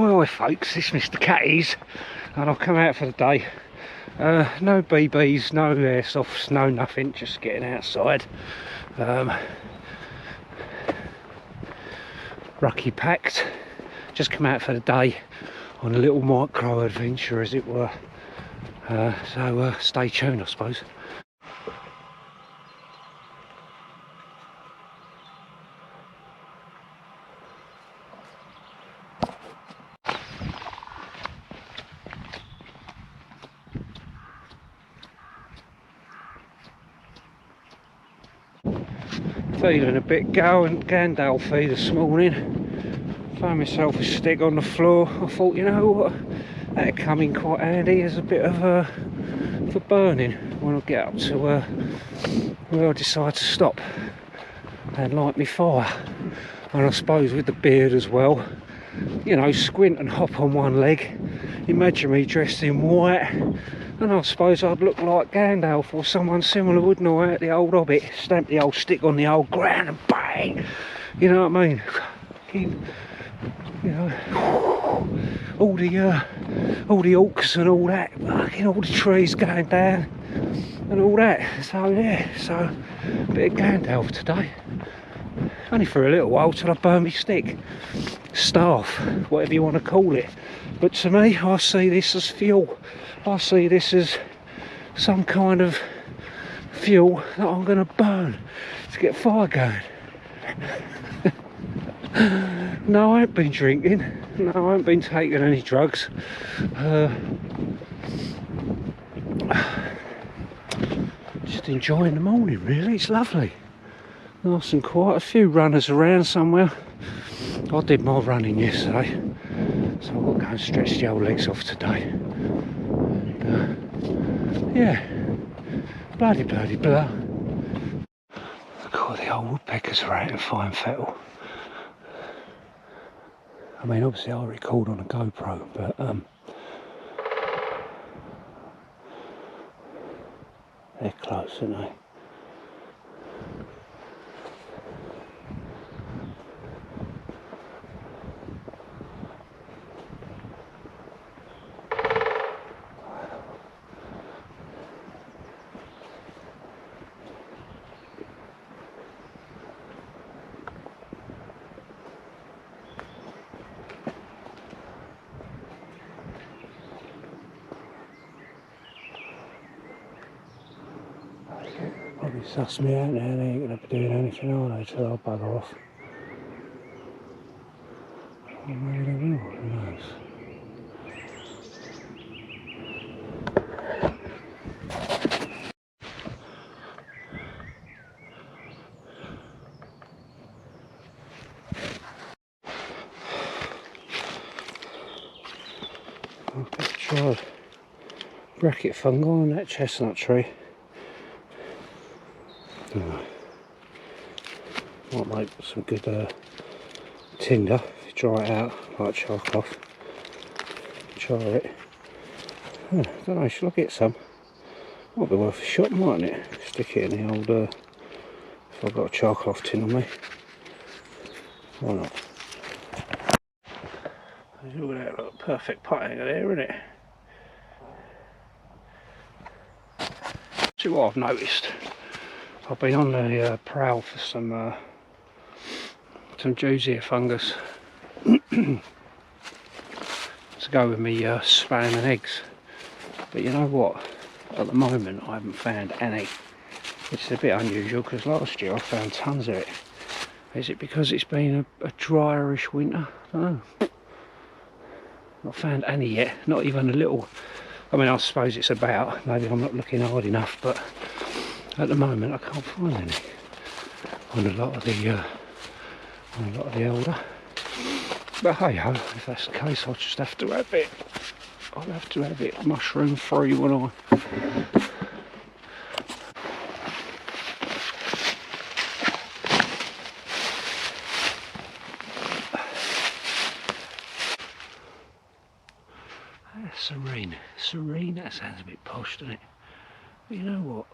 Well, hi folks, it's Mr. Catties, and I've come out for the day. No BBs, no airsofts, no nothing, just getting outside. Rucky packed, just come out for the day on a little micro adventure, as it were. So stay tuned, I suppose. Feeling a bit Gandalf-y this morning. Found myself a stick on the floor. I thought, you know what, that'd come in quite handy as a bit of for burning when I get up to where I decide to stop and light me fire. And I suppose with the beard as well, you know, squint and hop on one leg. Imagine me dressed in white, and I suppose I'd look like Gandalf or someone similar, wouldn't I, at the old Hobbit? Stamp the old stick on the old ground and bang! You know what I mean? You know, all the orcs and all that, fucking all the trees going down and all that. So yeah, so a bit of Gandalf today. Only for a little while till I burn my stick, staff, whatever you want to call it. But to me, I see this as fuel. I see this as some kind of fuel that I'm going to burn to get fire going. No, I ain't been drinking. No, I ain't been taking any drugs. Just enjoying the morning, really. It's lovely. Nice and quiet. A few runners around somewhere. I did my running yesterday, so I've got to go and stretch the old legs off today. And, yeah, bloody blah. God, the old woodpeckers are out in fine fettle. I mean, obviously I record on a GoPro, but they're close, aren't they? Probably suss me out now, they ain't going to be doing anything, are they, till I bugger off. Or maybe they will, who knows. I've got to try bracket fungi on that chestnut tree. Might make some good tinder if you dry it out like charcoal. Try it. I don't know, shall I get some? Might be worth a shot, mightn't it? Stick it in the old if I've got a charcoal tin on me. Why not? Look at that, look, perfect putting there, isn't it? See what I've noticed. I've been on the prowl for some Juicia fungus to go with me spam and eggs. But you know what? At the moment I haven't found any. It's a bit unusual because last year I found tons of it. Is it because it's been a drierish winter? I don't know. Not found any yet, not even a little. I mean, I suppose it's about, maybe I'm not looking hard enough, but at the moment I can't find any on a lot of the elder. But hey ho, if that's the case, I'll just have to have it. I'll have to have it mushroom free when I. Serene, that sounds a bit posh, doesn't it? But you know what?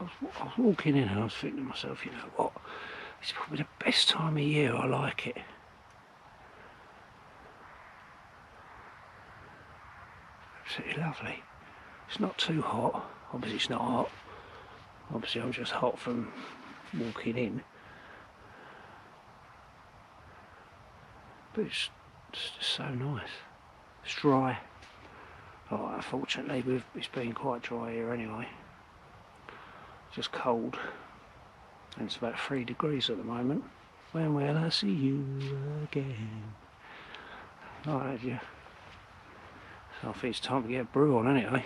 I was walking in and I was thinking to myself, you know what? It's probably the best time of year, I like it. absolutely lovely. It's not too hot. Obviously it's not hot. Obviously I'm just hot from walking in. But it's just so nice. It's dry. Oh, unfortunately it's been quite dry here anyway. Just cold. And it's about 3 degrees at the moment. When will I see you again? Right, yeah. So I think it's time to get a brew on anyway.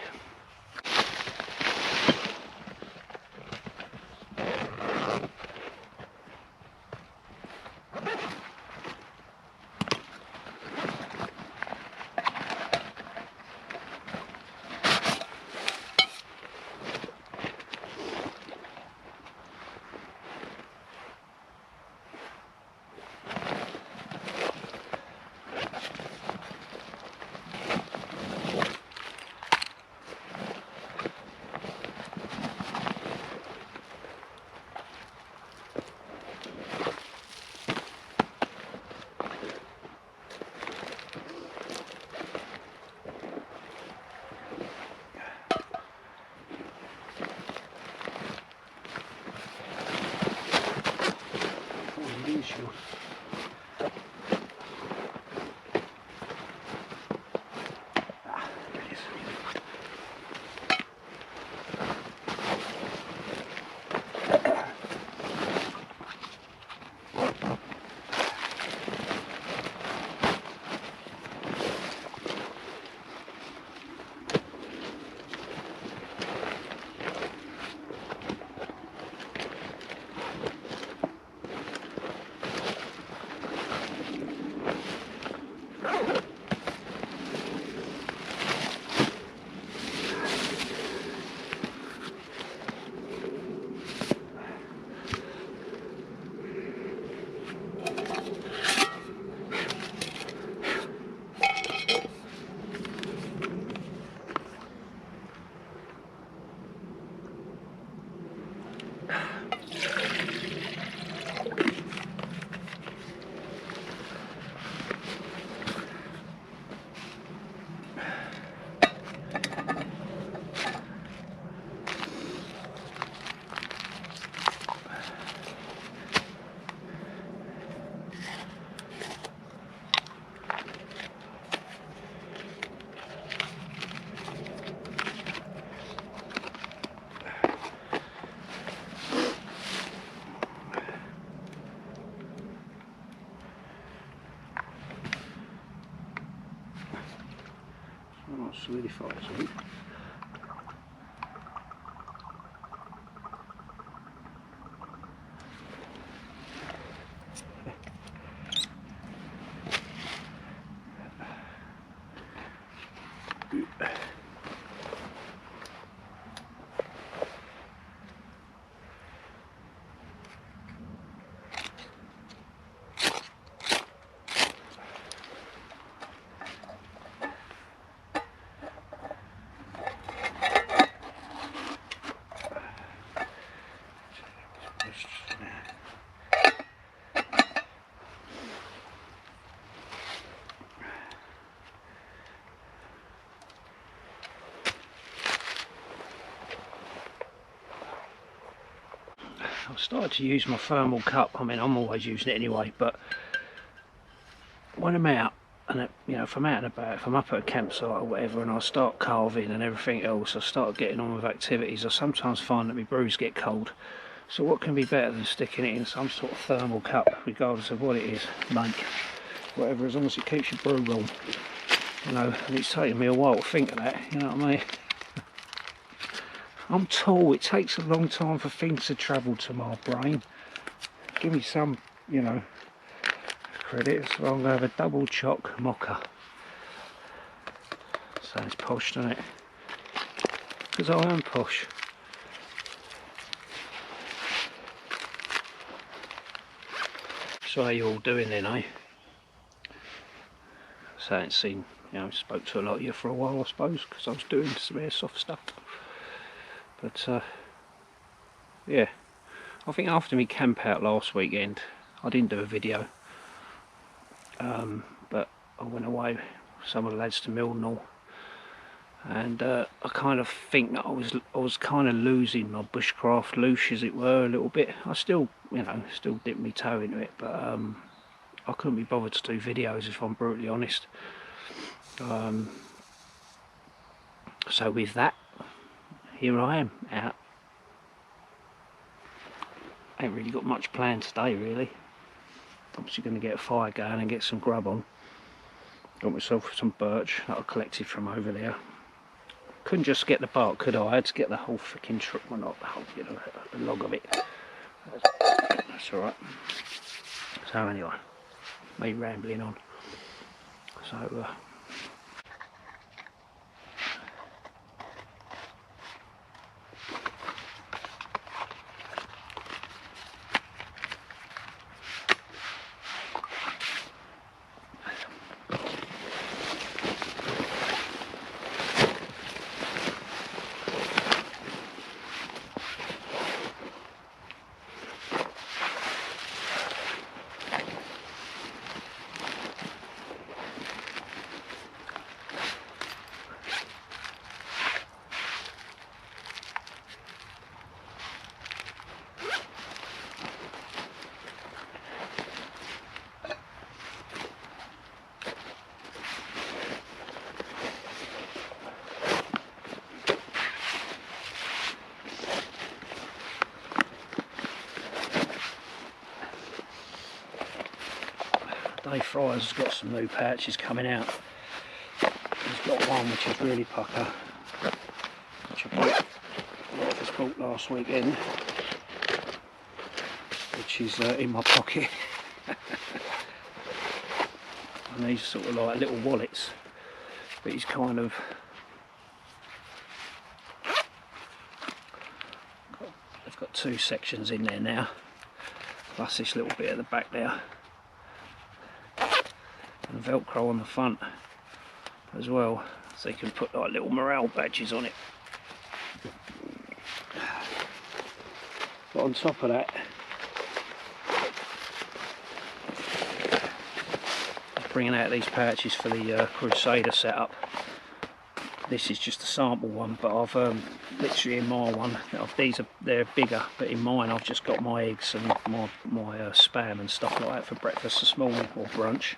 Not solidified, so I've started to use my thermal cup. I mean, I'm always using it anyway, but when I'm out, and you know, if I'm out and about, if I'm up at a campsite or whatever, and I start carving and everything else, I start getting on with activities, I sometimes find that my brews get cold. So what can be better than sticking it in some sort of thermal cup, regardless of what it is, make, whatever, as long as it keeps your brew warm. You know, and it's taken me a while to think of that, you know what I mean? I'm tall, it takes a long time for things to travel to my brain. Give me some, you know, credit. So I'm going to have a double choc mocha. Sounds posh, doesn't it? Because I am posh. So how you all doing then, eh? So I haven't seen, you know, spoke to a lot of you for a while, I suppose, because I was doing some airsoft stuff. But yeah, I think after me camp out last weekend, I didn't do a video, but I went away with some of the lads to Mildenhall, and I kind of think that I was kind of losing my bushcraft leash, as it were, a little bit. I still, you know, still dip my toe into it, but I couldn't be bothered to do videos, if I'm brutally honest. So with that, here I am out. Ain't really got much planned today, really. Obviously going to get a fire going and get some grub on. Got myself some birch that I collected from over there. Couldn't just get the bark, could I? I had to get the whole freaking tree, well, not the whole, you know, the log of it. That's alright. So anyway, me rambling on. So Dave Fryer's got some new patches coming out. He's got one which is really pucker, which I bought, just bought last weekend, which is in my pocket. And these sort of like little wallets, but he's kind of they've got two sections in there now, plus this little bit at the back there, and velcro on the front as well, so you can put like little morale badges on it. But on top of that, I'm bringing out these pouches for the Crusader setup. This is just a sample one, but I've literally in my one, they're bigger, but in mine I've just got my eggs and my spam and stuff like that for breakfast this morning, or brunch.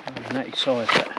And that size that.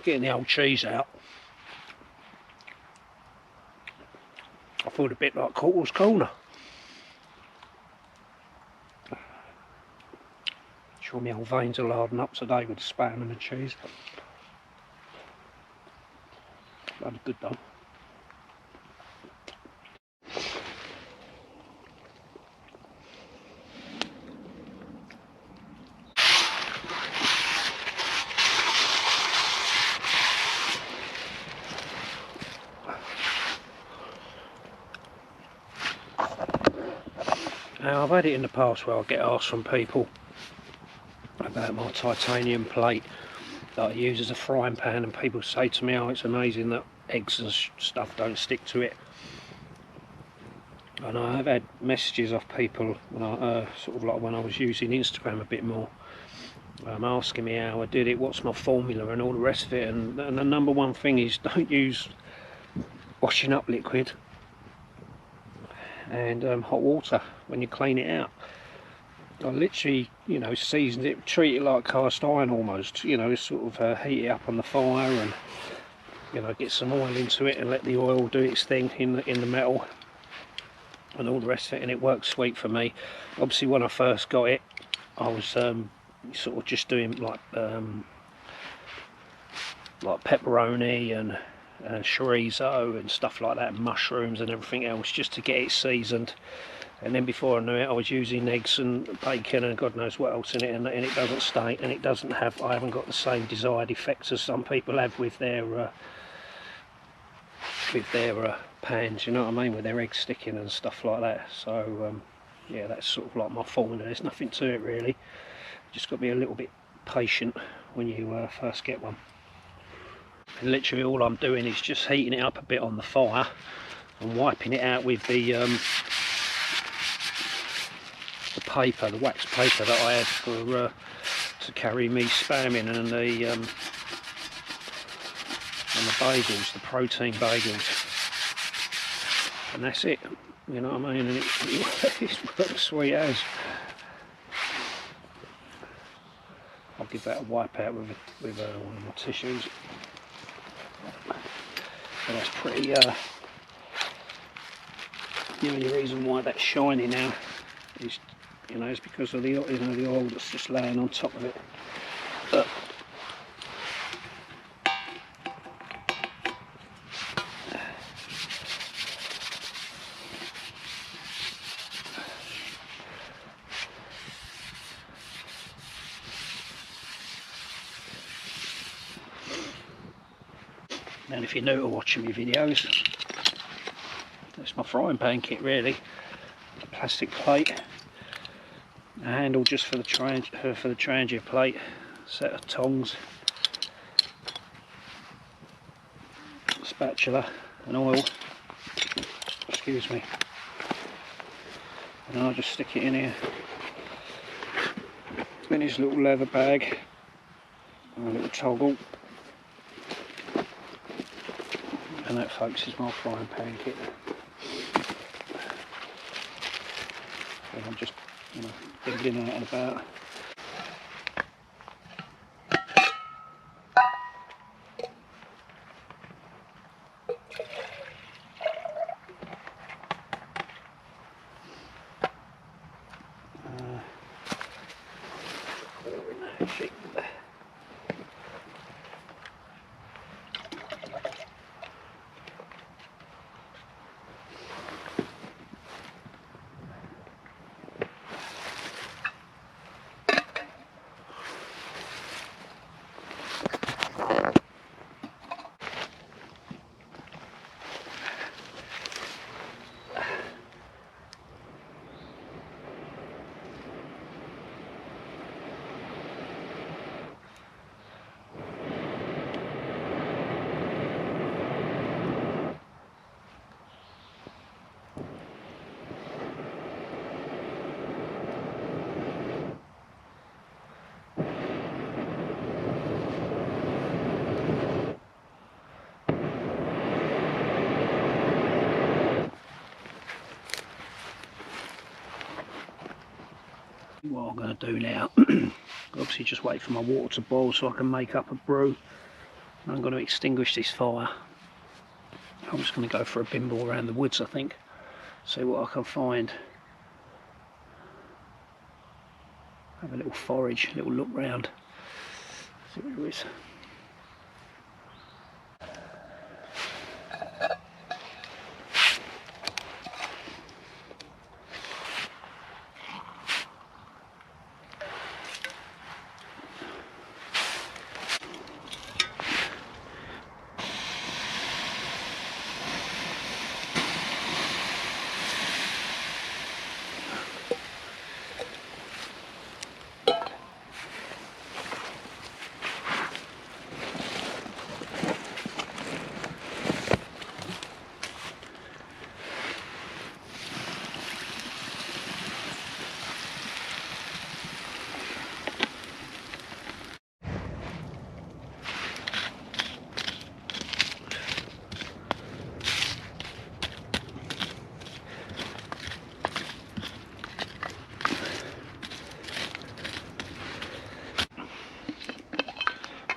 getting the old cheese out, I feel a bit like Court's Corner. Sure my old veins will harden up today with the spam and the cheese. Bloody good though. Now I've had it in the past where I get asked from people about my titanium plate that I use as a frying pan, and people say to me, oh, it's amazing that eggs and stuff don't stick to it. And I have had messages off people when I, sort of like when I was using Instagram a bit more, asking me how I did it, what's my formula and all the rest of it, and the number one thing is don't use washing up liquid and hot water when you clean it out. I literally, you know, seasoned it, treat it like cast iron almost, you know, sort of heat it up on the fire and, you know, get some oil into it and let the oil do its thing in the metal and all the rest of it, and it works sweet for me. Obviously when I first got it, I was sort of just doing like pepperoni and chorizo and stuff like that, and mushrooms and everything else, just to get it seasoned. And then before I knew it, I was using eggs and bacon and God knows what else in it, and it doesn't stay, and it doesn't have, I haven't got the same desired effects as some people have with their pans, you know what I mean, with their eggs sticking and stuff like that. So yeah, that's sort of like my formula. There's nothing to it really, just got to be a little bit patient when you first get one. And literally all I'm doing is just heating it up a bit on the fire and wiping it out with the paper, the wax paper that I had for to carry me spam in, and the bagels, the protein bagels, and that's it. You know what I mean? And it works sweet as. I'll give that a wipe out with one of my tissues. So that's pretty. The only reason why that's shiny now is, you know, it's because of the, you know, the oil that's just laying on top of it. But and if you're new to watching my videos, that's my frying pan kit really. A plastic plate, a handle just for the trangia plate, set of tongs, a spatula and oil, excuse me, and I'll just stick it in here in this little leather bag, and a little toggle, and that folks is my frying pan kit. And I'm just, you know, digging out and about. What I'm going to do now, obviously just wait for my water to boil so I can make up a brew. I'm going to extinguish this fire. I'm just going to go for a bimble around the woods, I think, see what I can find. Have a little forage, a little look round, see what there is.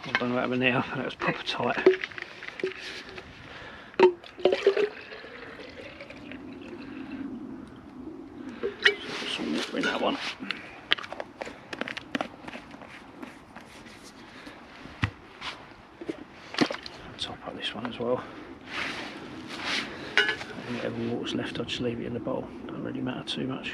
I don't know what happened now, that was proper tight. Some water in that one. Top up this one as well. And whatever water's left, I'll just leave it in the bowl. Don't really matter too much.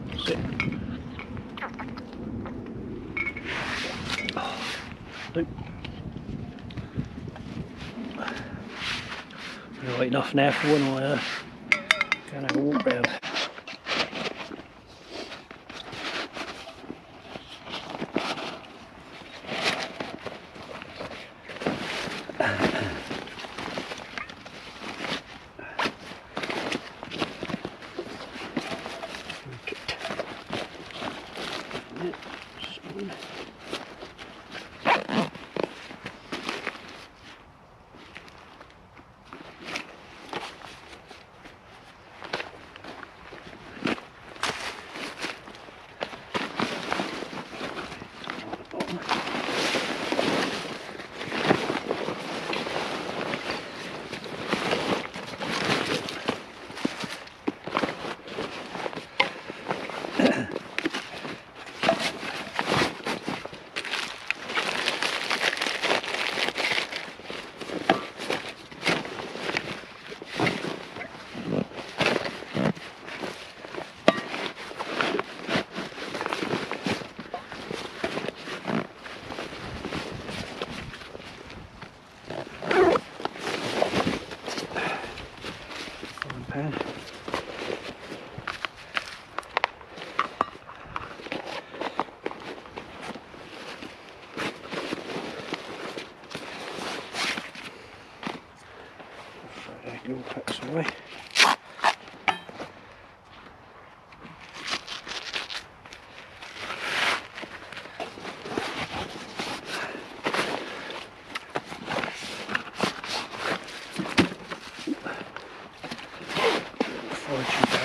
That's it. Nope. Right, enough now for when I go and have a walk round. Pan. Throw the all packs away.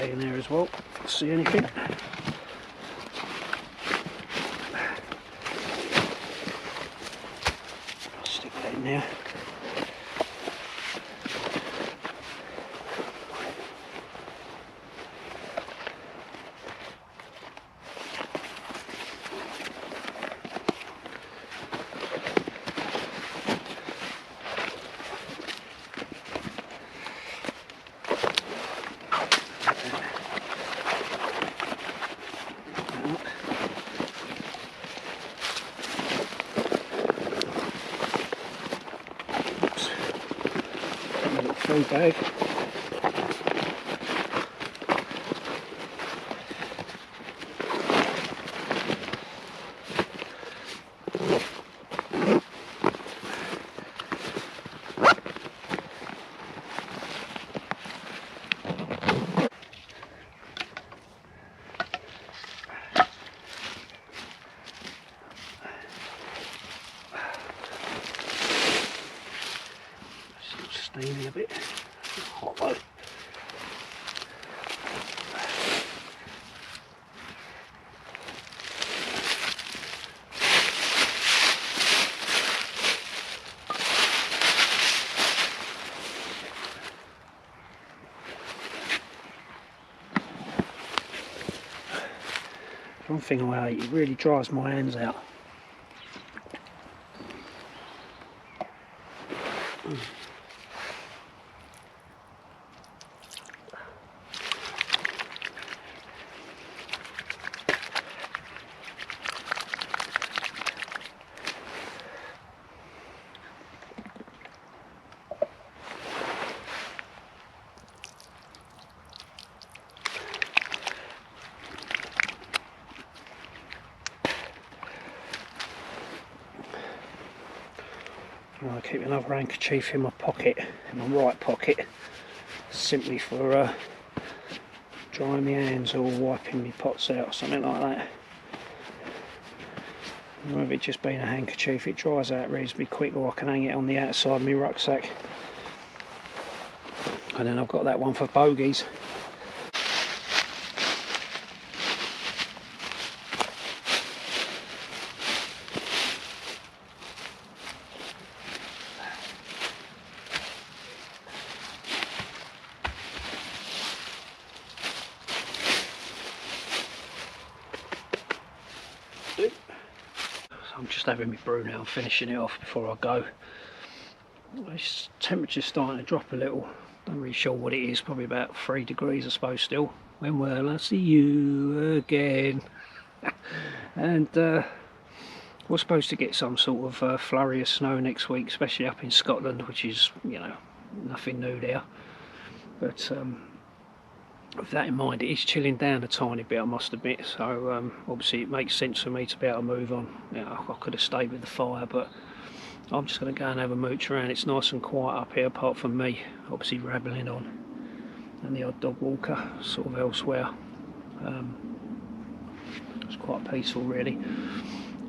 In there as well. See anything? I'll stick that in there. Food bag. Steamy a bit. Hot though. one thing I hate, it really dries my hands out. I keep another handkerchief in my pocket, in my right pocket, simply for drying my hands or wiping my pots out or something like that. And with it just being a handkerchief, it dries out reasonably quick, or I can hang it on the outside of my rucksack. And then I've got that one for bogies. I'm just having my brew now, I'm finishing it off before I go. This temperature's starting to drop a little. Not really sure what it is, probably about 3 degrees I suppose still. When will I see you again? And we're supposed to get some sort of flurry of snow next week, especially up in Scotland, which is, you know, nothing new there. But with that in mind, it is chilling down a tiny bit, I must admit, so obviously it makes sense for me to be able to move on. You know, I could have stayed with the fire, but I'm just going to go and have a mooch around. It's nice and quiet up here, apart from me obviously rabbling on and the odd dog walker sort of elsewhere. It's quite peaceful really.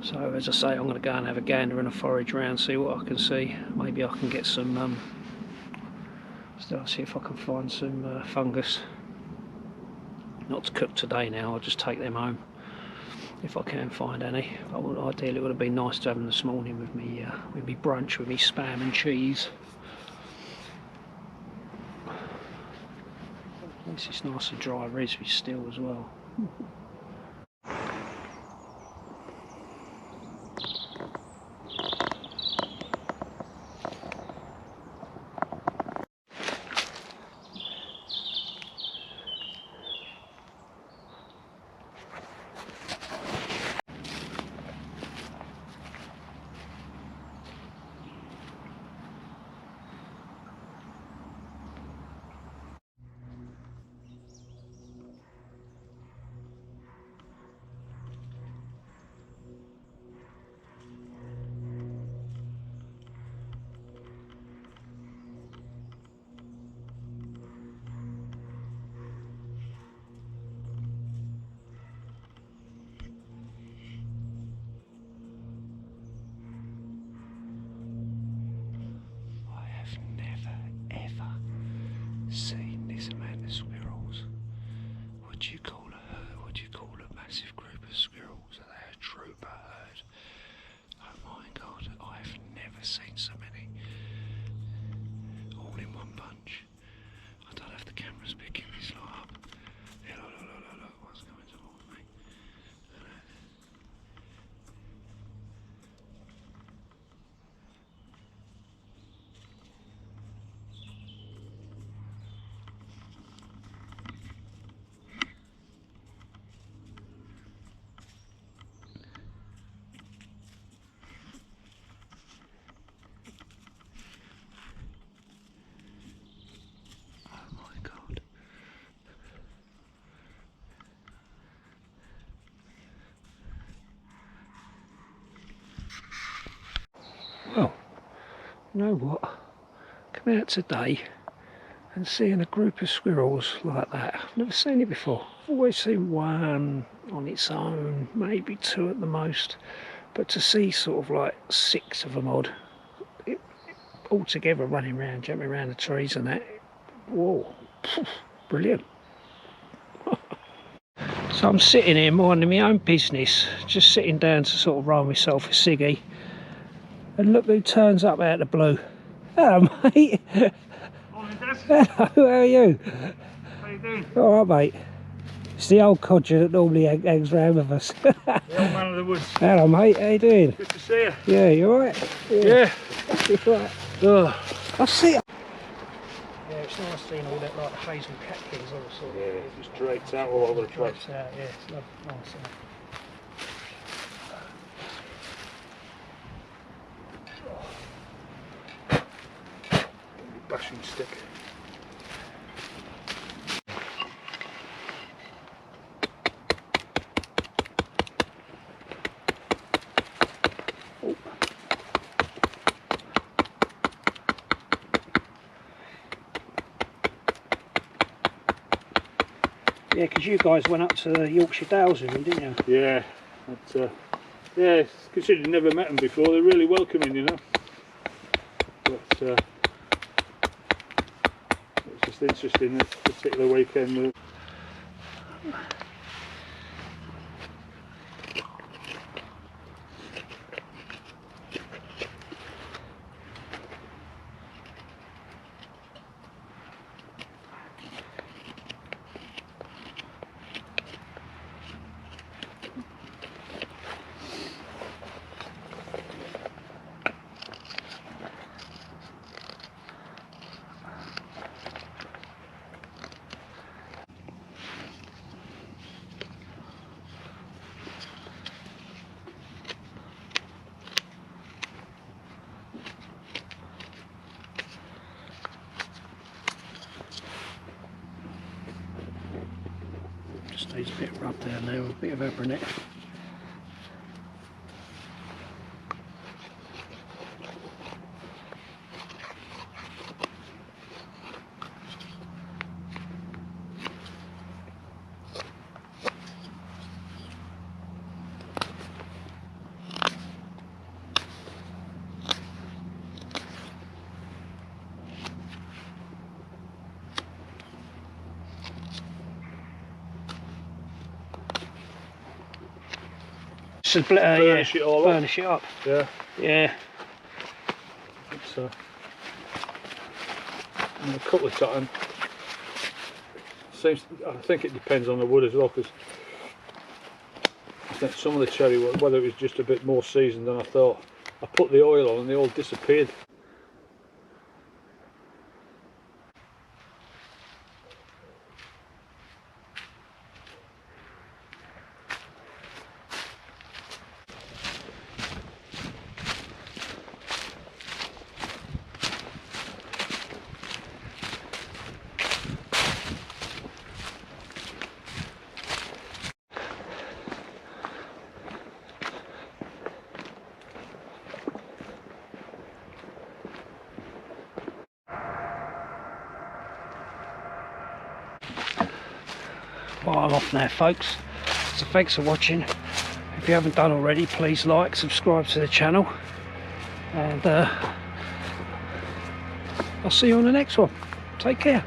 So as I say, I'm going to go and have a gander and a forage around, see what I can see. Maybe I can get some see if I can find some fungus. Not to cook today now, I'll just take them home if I can find any. But ideally it would have been nice to have them this morning with me brunch, with me spam and cheese. At least it's nice and dry, reasonably still as well. Seen this amount of squirrels. What do you call a herd? What do you call a massive group of squirrels? Are they a trooper herd? Oh my god, I've never seen so many. All in one bunch. I don't have the cameras picking this lot up. Look, what's going towards me? Well, you know what? Come out today and seeing a group of squirrels like that. I've never seen it before. I've always seen one on its own, maybe 2 at the most. But to see sort of like 6 of them odd, all together running around, jumping around the trees and that, whoa, brilliant. So I'm sitting here minding my own business, just sitting down to sort of roll myself a ciggy. And look who turns up out of the blue. Hello, mate. Morning, Des. Hello, how are you? How you doing? All right, mate. It's the old codger that normally hangs round with us. The old man of the woods. Hello mate, how you doing? Good to see you. Yeah, you alright? Yeah. You're right. Oh. I see it. Yeah, it's nice seeing all that like hazel catkins all sort of. Yeah, it just drapes out all over the place. Drapes out, yeah, it's nice. Bashing stick. Oh. Yeah, because you guys went up to the Yorkshire Dales with them, didn't you? Yeah, but, yeah, considering never met them before, they're really welcoming, you know. But it's just interesting this particular weekend. Just needs a bit of rub down there, a bit of Abranet. Should Burnish it all up. burnish it up. Yeah. Yeah. It's, and a couple of times. I think it depends on the wood as well, because I think some of the cherry wood, whether it was just a bit more seasoned than I thought, I put the oil on and they all disappeared. Well, I'm off now, folks. So thanks for watching. If you haven't done already, please like, subscribe to the channel, and I'll see you on the next one. Take care.